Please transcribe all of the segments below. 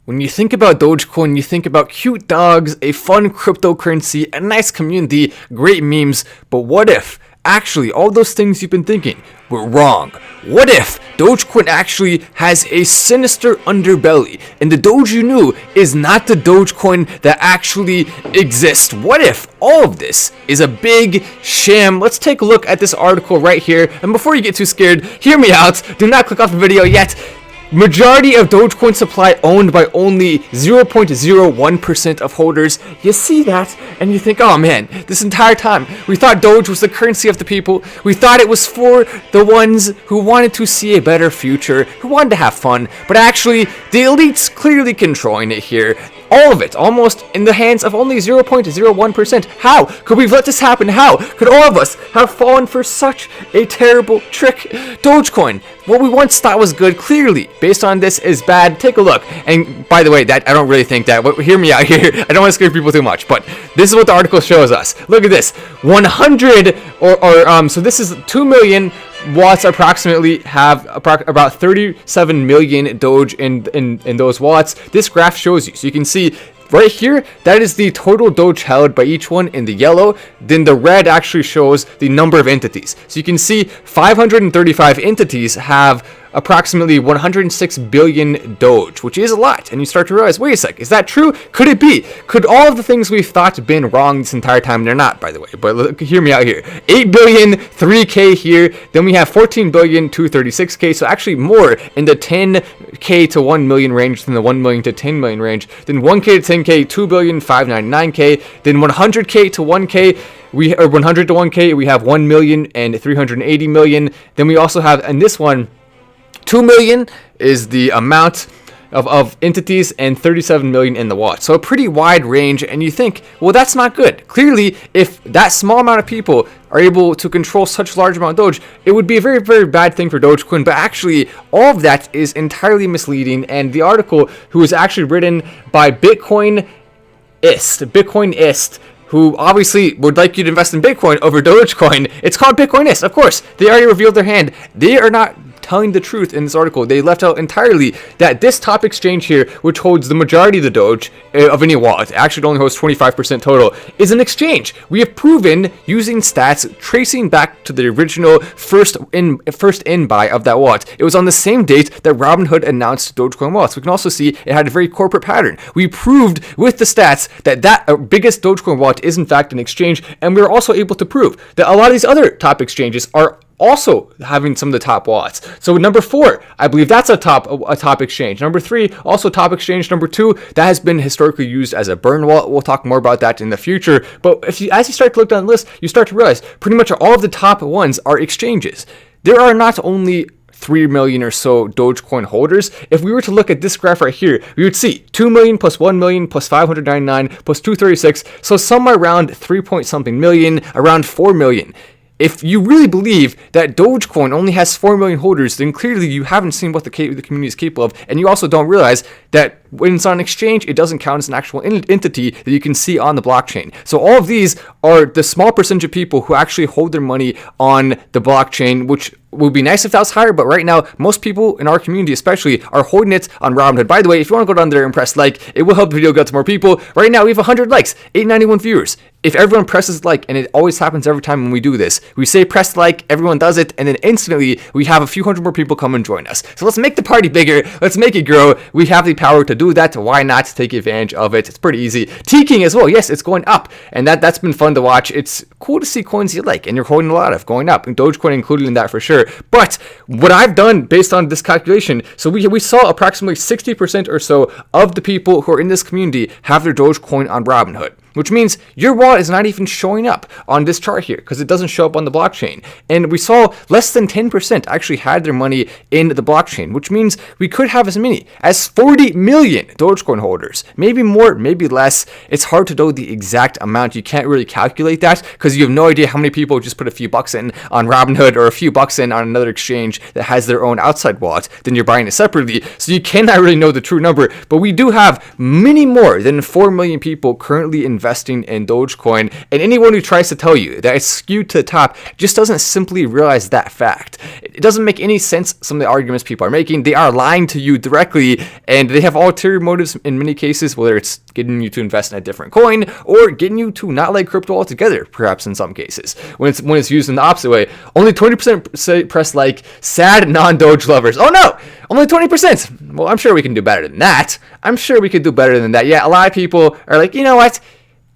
When you think about Dogecoin, you think about cute dogs, a fun cryptocurrency, a nice community, great memes, but what if actually all those things you've been thinking were wrong? What if Dogecoin actually has a sinister underbelly and the Doge you knew is not the Dogecoin that actually exists? What if all of this is a big sham? Let's take a look at this article right here, and before you get too scared, hear me out. Do not click off the video yet. Majority of Dogecoin supply owned by only 0.01% of holders. You see that and you think, oh man, this entire time we thought Doge was the currency of the people. We thought it was for the ones who wanted to see a better future, who wanted to have fun, but actually the elites clearly controlling it here. All of it almost in the hands of only 0.01%. How could we let this happen? How could all of us have fallen for such a terrible trick? Dogecoin, what we once thought was good, clearly based on this is bad. Take a look. And by the way, that I don't really think that. Hear me out here. I don't want to scare people too much, but this is what the article shows us. Look at this. 100 so this is 2 million wallets approximately have about 37 million Doge in those wallets. This graph shows you, so you can see right here, that is the total Doge held by each one in the yellow. Then the red actually shows the number of entities. So you can see 535 entities have approximately 106 billion Doge, which is a lot. And you start to realize, wait a sec, is that true? Could it be? Could all of the things we've thought been wrong this entire time? They're not, by the way, but look, hear me out here. 8 billion, 3K here. Then we have 14 billion, 236K. So actually more in the 10K to 1 million range than the 1 million to 10 million range. Then 1K to 10K, 2 billion, 599K. Then 100K to 1K. 100 to 1K, we have 1 million and 380 million. Then we also have, in this one, 2 million is the amount of entities and 37 million in the wallet. So a pretty wide range, and you think, well, that's not good. Clearly, if that small amount of people are able to control such large amount of Doge, it would be a very, very bad thing for Dogecoin. But actually, all of that is entirely misleading. And the article, who was actually written by Bitcoinist, who obviously would like you to invest in Bitcoin over Dogecoin. It's called Bitcoinist, of course. They already revealed their hand. They are not telling the truth in this article. They left out entirely that this top exchange here, which holds the majority of the Doge of any wallet, actually it only holds 25% total, is an exchange. We have proven using stats tracing back to the original first in buy of that wallet. It was on the same date that Robinhood announced Dogecoin wallets. We can also see it had a very corporate pattern. We proved with the stats that biggest Dogecoin wallet is in fact an exchange, and we were also able to prove that a lot of these other top exchanges are also having some of the top wallets. So number 4, I believe that's a top exchange. Number 3, also top exchange. Number 2, that has been historically used as a burn wallet. We'll talk more about that in the future. But as you start to look down the list, you start to realize pretty much all of the top ones are exchanges. There are not only 3 million or so Dogecoin holders. If we were to look at this graph right here, we would see 2 million plus 1 million plus 599 plus 236. So somewhere around 3 point something million, around 4 million. If you really believe that Dogecoin only has 4 million holders, then clearly you haven't seen what the community is capable of, and you also don't realize that when it's on an exchange, it doesn't count as an actual entity that you can see on the blockchain. So all of these are the small percentage of people who actually hold their money on the blockchain, which would be nice if that was higher, but right now, most people in our community especially are holding it on Robinhood. By the way, if you want to go down there and press like, it will help the video get to more people. Right now, we have 100 likes, 891 viewers. If everyone presses like, and it always happens every time when we do this, we say press like, everyone does it, and then instantly we have a few hundred more people come and join us. So let's make the party bigger, let's make it grow. We have the power to do that, why not take advantage of it? It's pretty easy. T-King as well, yes, it's going up, and that's been fun to watch. It's cool to see coins you like, and you're holding a lot of going up, and Dogecoin included in that for sure. But what I've done based on this calculation, so we saw approximately 60% or so of the people who are in this community have their Dogecoin on Robinhood, which means your wallet is not even showing up on this chart here because it doesn't show up on the blockchain. And we saw less than 10% actually had their money in the blockchain, which means we could have as many as 40 million Dogecoin holders, maybe more, maybe less. It's hard to know the exact amount. You can't really calculate that because you have no idea how many people just put a few bucks in on Robinhood or a few bucks in on another exchange that has their own outside wallet, then you're buying it separately. So you cannot really know the true number, but we do have many more than 4 million people currently invested investing in Dogecoin, and anyone who tries to tell you that it's skewed to the top just doesn't simply realize that fact. It doesn't make any sense, some of the arguments people are making. They are lying to you directly, and they have ulterior motives in many cases, whether it's getting you to invest in a different coin or getting you to not like crypto altogether, perhaps in some cases. When it's used in the opposite way, only 20% press like, sad non-Doge lovers. Oh no, only 20%. Well, I'm sure we can do better than that. Yeah, a lot of people are like, you know what?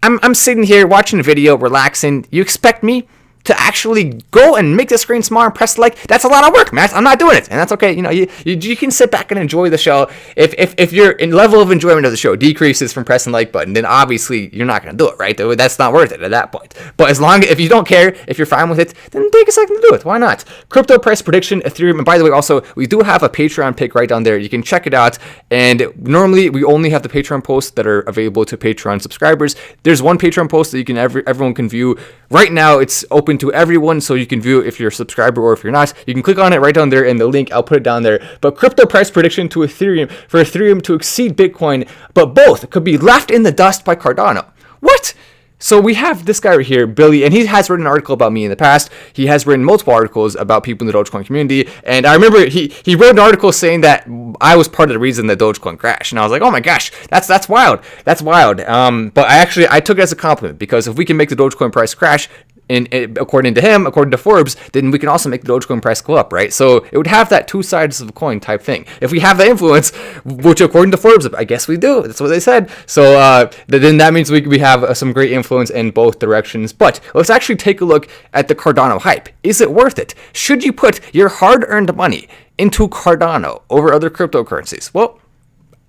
I'm sitting here watching a video, relaxing. You expect me to actually go and make the screen smaller and press like? That's a lot of work, Matt. I'm not doing it, and that's okay. You know, you can sit back and enjoy the show. If your level of enjoyment of the show decreases from pressing like button, then obviously you're not gonna do it, right? That's not worth it at that point. But if you don't care, if you're fine with it, then take a second to do it. Why not? Crypto price prediction, Ethereum, and by the way, also we do have a Patreon pick right down there. You can check it out. And normally we only have the Patreon posts that are available to Patreon subscribers. There's one Patreon post that everyone can view right now. It's open to everyone, so you can view it if you're a subscriber or if you're not. You can click on it right down there in the link. I'll put it down there. But crypto price prediction to Ethereum, for Ethereum to exceed Bitcoin, but both could be left in the dust by Cardano. What? So we have this guy right here, Billy, and he has written an article about me in the past. He has written multiple articles about people in the Dogecoin community, and I remember he wrote an article saying that I was part of the reason that Dogecoin crashed, and I was like, oh my gosh, that's wild. But I took it as a compliment, because if we can make the Dogecoin price crash, and according to him, according to Forbes, then we can also make the Dogecoin price go up, right? So it would have that two sides of a coin type thing. If we have the influence, which according to Forbes, I guess we do. That's what they said. So then that means we have some great influence in both directions. But let's actually take a look at the Cardano hype. Is it worth it? Should you put your hard-earned money into Cardano over other cryptocurrencies? Well,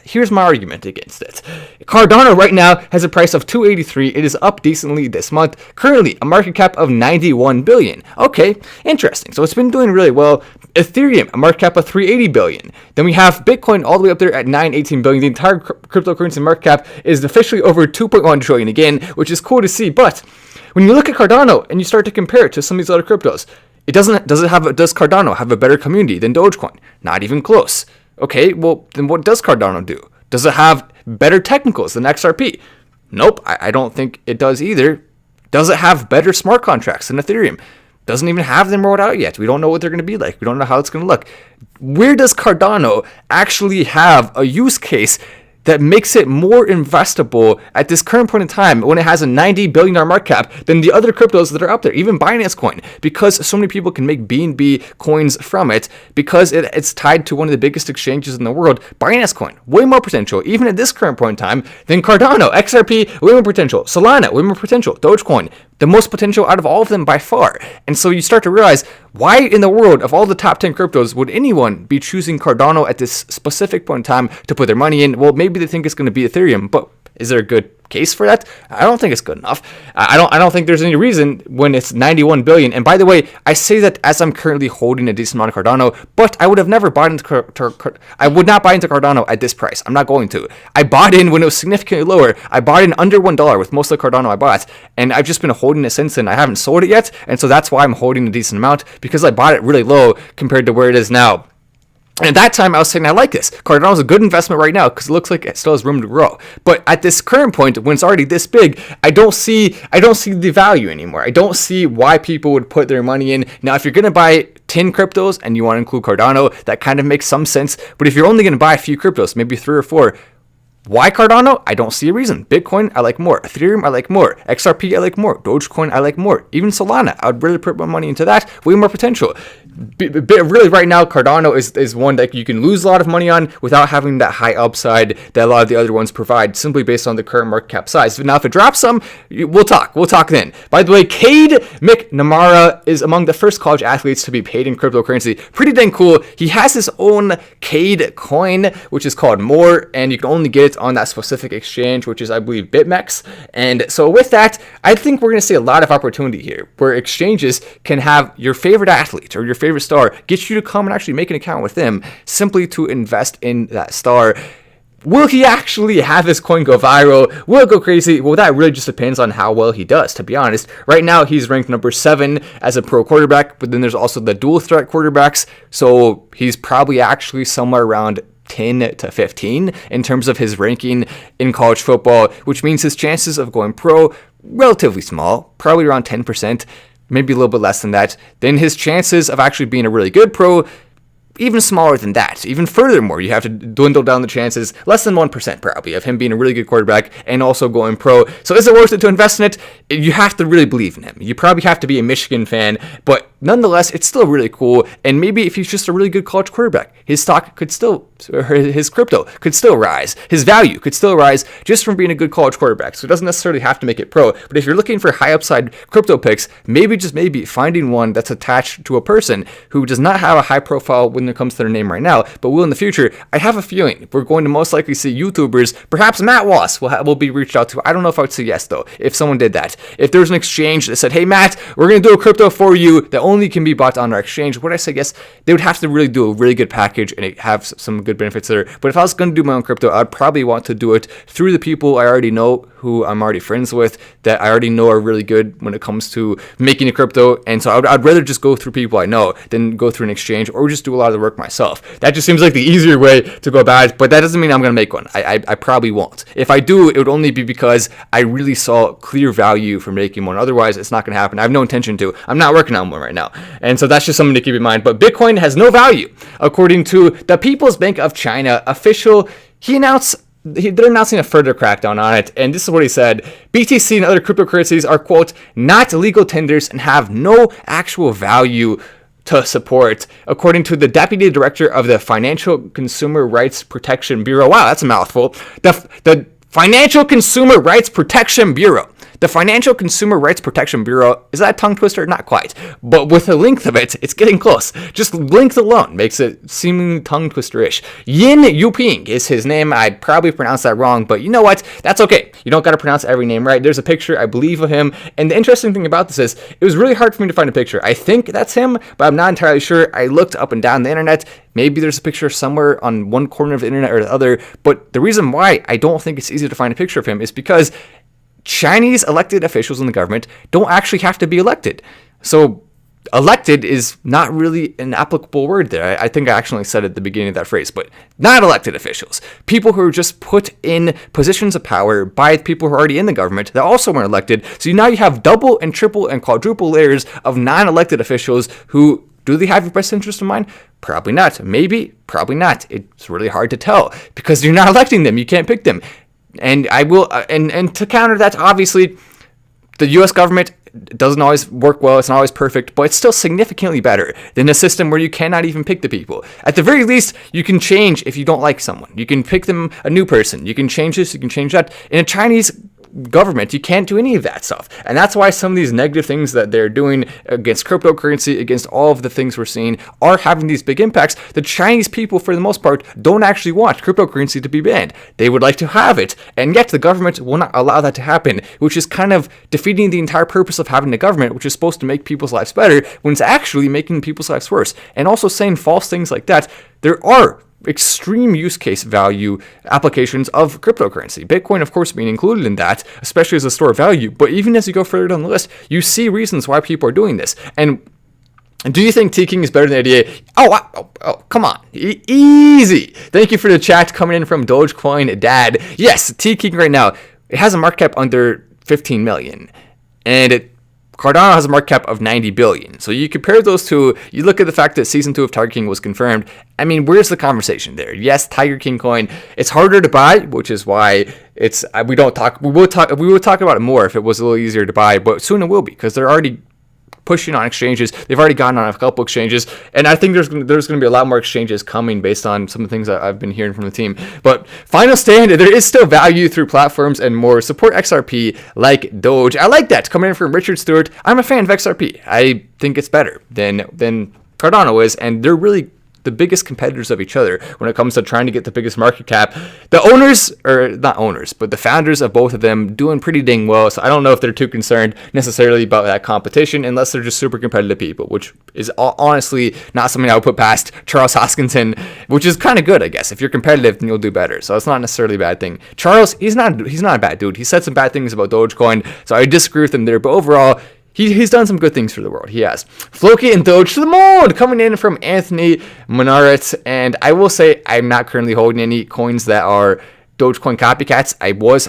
here's my argument against it. Cardano right now has a price of $283. It is up decently this month. Currently, a market cap of $91 billion. Okay, interesting. So it's been doing really well. Ethereum, a market cap of $380 billion. Then we have Bitcoin all the way up there at $918 billion. The entire cryptocurrency market cap is officially over $2.1 trillion again, which is cool to see. But when you look at Cardano and you start to compare it to some of these other cryptos, does Cardano have a better community than Dogecoin? Not even close. Okay, well, then what does Cardano do? Does it have better technicals than XRP? Nope, I don't think it does either. Does it have better smart contracts than Ethereum? Doesn't even have them rolled out yet. We don't know what they're going to be like. We don't know how it's going to look. Where does Cardano actually have a use case that makes it more investable at this current point in time when it has a $90 billion market cap than the other cryptos that are up there, even Binance Coin, because so many people can make BNB coins from it, because it's tied to one of the biggest exchanges in the world. Binance Coin, way more potential, even at this current point in time, than Cardano. XRP, way more potential. Solana, way more potential. Dogecoin, the most potential out of all of them by far. And so you start to realize, why in the world, of all the top 10 cryptos, would anyone be choosing Cardano at this specific point in time to put their money in? Well, maybe they think it's going to be Ethereum, but is there a good case for that? I don't think it's good enough. I don't think there's any reason when it's 91 billion. And by the way, I say that as I'm currently holding a decent amount of Cardano, but I would have never bought into I would not buy into Cardano at this price. I'm not going to. I bought in when it was significantly lower. I bought in under $1 with most of the Cardano I bought, and I've just been holding it since then. I haven't sold it yet, and so that's why I'm holding a decent amount, because I bought it really low compared to where it is now. And at that time, I was saying, I like this. Cardano is a good investment right now because it looks like it still has room to grow. But at this current point, when it's already this big, I don't see the value anymore. I don't see why people would put their money in. Now, if you're going to buy 10 cryptos and you want to include Cardano, that kind of makes some sense. But if you're only going to buy a few cryptos, maybe 3 or 4, why Cardano? I don't see a reason. Bitcoin, I like more. Ethereum, I like more. XRP, I like more. Dogecoin, I like more. Even Solana, I would really put my money into that. Way more potential. Really, right now, Cardano is one that you can lose a lot of money on without having that high upside that a lot of the other ones provide, simply based on the current market cap size. Now, if it drops some, we'll talk. We'll talk then. By the way, Cade McNamara is among the first college athletes to be paid in cryptocurrency. Pretty dang cool. He has his own Cade coin, which is called More, and you can only get it on that specific exchange, which is, I believe, BitMEX. And so with that, I think we're going to see a lot of opportunity here, where exchanges can have your favorite athlete or your favorite star get you to come and actually make an account with them simply to invest in that star. Will he actually have his coin go viral? Will it go crazy? Well, that really just depends on how well he does, to be honest. Right now, he's ranked number 7 as a pro quarterback, but then there's also the dual threat quarterbacks, so he's probably actually somewhere around 10 to 15 in terms of his ranking in college football, which means his chances of going pro relatively small, probably around 10%, maybe a little bit less than that. Then his chances of actually being a really good pro, even smaller than that. Even furthermore, you have to dwindle down the chances, less than 1% probably, of him being a really good quarterback and also going pro. So is it worth it to invest in it? You have to really believe in him. You probably have to be a Michigan fan, but nonetheless, it's still really cool. And maybe if he's just a really good college quarterback, his stock could still, or his crypto could still rise. His value could still rise just from being a good college quarterback. So it doesn't necessarily have to make it pro. But if you're looking for high upside crypto picks, maybe just maybe finding one that's attached to a person who does not have a high profile when it comes to their name right now, but will in the future. I have a feeling we're going to most likely see YouTubers, perhaps Matt Wass will be reached out to. I don't know if I would say yes though, if someone did that. If there was an exchange that said, hey Matt, we're going to do a crypto for you that only can be bought on our exchange, would I say yes? They would have to really do a really good package and have some good benefits there. But if I was going to do my own crypto, I'd probably want to do it through the people I already know, who I'm already friends with, that I already know are really good when it comes to making a crypto. And so I'd rather just go through people I know than go through an exchange or just do a lot of the work myself. That just seems like the easier way to go about it, but that doesn't mean I'm going to make one. I probably won't. If I do, it would only be because I really saw clear value for making one. Otherwise, it's not going to happen. I have no intention to. I'm not working on one right now. And so that's just something to keep in mind. But Bitcoin has no value. According to the People's Bank of China official, they're announcing a further crackdown on it, and this is what he said. BTC and other cryptocurrencies are, quote, not legal tenders and have no actual value to support, according to the Deputy Director of the Financial Consumer Rights Protection Bureau. Wow, that's a mouthful. The Financial Consumer Rights Protection Bureau. The Financial Consumer Rights Protection Bureau, is that a tongue twister? Not quite. But with the length of it, it's getting close. Just length alone makes it seemingly tongue twister-ish. Yin Yuping is his name. I probably pronounced that wrong, but you know what? That's okay. You don't got to pronounce every name right. There's a picture, I believe, of him. And the interesting thing about this is, it was really hard for me to find a picture. I think that's him, but I'm not entirely sure. I looked up and down the internet. Maybe there's a picture somewhere on one corner of the internet or the other. But the reason why I don't think it's easy to find a picture of him is because Chinese elected officials in the government don't actually have to be elected. So elected is not really an applicable word there. I think I actually said it at the beginning of that phrase, but not elected officials. People who are just put in positions of power by people who are already in the government that also weren't elected. So now you have double and triple and quadruple layers of non-elected officials who, do they have your best interest in mind? Probably not. Maybe, probably not. It's really hard to tell because you're not electing them. You can't pick them. And I will, and to counter that, obviously, the U.S. government doesn't always work well. It's not always perfect, but it's still significantly better than a system where you cannot even pick the people. At the very least, you can change if you don't like someone. You can pick them a new person. You can change this. You can change that. In a Chinese government, you can't do any of that stuff. And that's why some of these negative things that they're doing against cryptocurrency, against all of the things we're seeing, are having these big impacts. The Chinese people, for the most part, don't actually want cryptocurrency to be banned. They would like to have it, and yet the government will not allow that to happen, which is kind of defeating the entire purpose of having a government, which is supposed to make people's lives better, when it's actually making people's lives worse. And also saying false things like that. There are extreme use case value applications of cryptocurrency. Bitcoin, of course, being included in that, especially as a store of value. But even as you go further down the list, you see reasons why people are doing this. And do you think T-King is better than ADA? Oh, come on. Easy. Thank you for the chat coming in from Dogecoin Dad. Yes, T-King right now, it has a market cap under 15 million. And Cardano has a market cap of 90 billion. So you compare those two, you look at the fact that season 2 of Tiger King was confirmed. I mean, where's the conversation there? Yes, Tiger King coin, it's harder to buy, which is why we will talk about it more if it was a little easier to buy, but soon it will be, because they're already pushing on exchanges. They've already gotten on a couple exchanges, and I think there's going to be a lot more exchanges coming based on some of the things that I've been hearing from the team. But final stand, there is still value through platforms and more. Support XRP like Doge. I like that. Coming in from Richard Stewart. I'm a fan of XRP. I think it's better than Cardano is, and they're really the biggest competitors of each other when it comes to trying to get the biggest market cap. The owners, or not owners, but the founders of both of them doing pretty dang well. So I don't know if they're too concerned necessarily about that competition, unless they're just super competitive people, which is honestly not something I would put past Charles Hoskinson, which is kind of good, I guess. If you're competitive, then you'll do better. So it's not necessarily a bad thing. Charles, he's not a bad dude. He said some bad things about Dogecoin, so I disagree with him there. But overall, He's done some good things for the world. He has. Floki and Doge to the moon, coming in from Anthony Monaret. And I will say I'm not currently holding any coins that are Dogecoin copycats.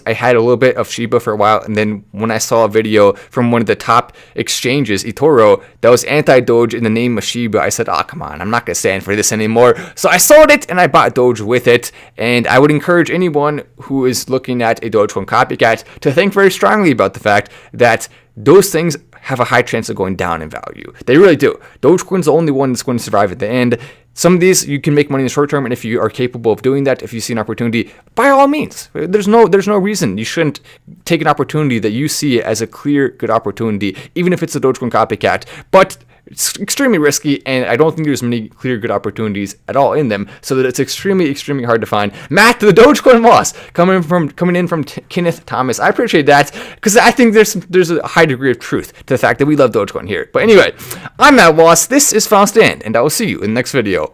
I had a little bit of Shiba for a while, and then when I saw a video from one of the top exchanges, eToro, that was anti-Doge in the name of Shiba, I said, oh, come on, I'm not going to stand for this anymore. So I sold it, and I bought Doge with it, and I would encourage anyone who is looking at a Dogecoin copycat to think very strongly about the fact that those things have a high chance of going down in value. They really do. Dogecoin's the only one that's going to survive at the end. Some of these you can make money in the short term, and if you are capable of doing that, if you see an opportunity, by all means. There's no reason you shouldn't take an opportunity that you see as a clear good opportunity, even if it's a Dogecoin copycat. But it's extremely risky, and I don't think there's many clear good opportunities at all in them, so that it's extremely hard to find. Matt, the Dogecoin loss coming in from Kenneth Thomas. I appreciate that, because I think there's a high degree of truth to the fact that we love Dogecoin here. But anyway, I'm Matt Loss. This is Final Stand, and I will see you in the next video.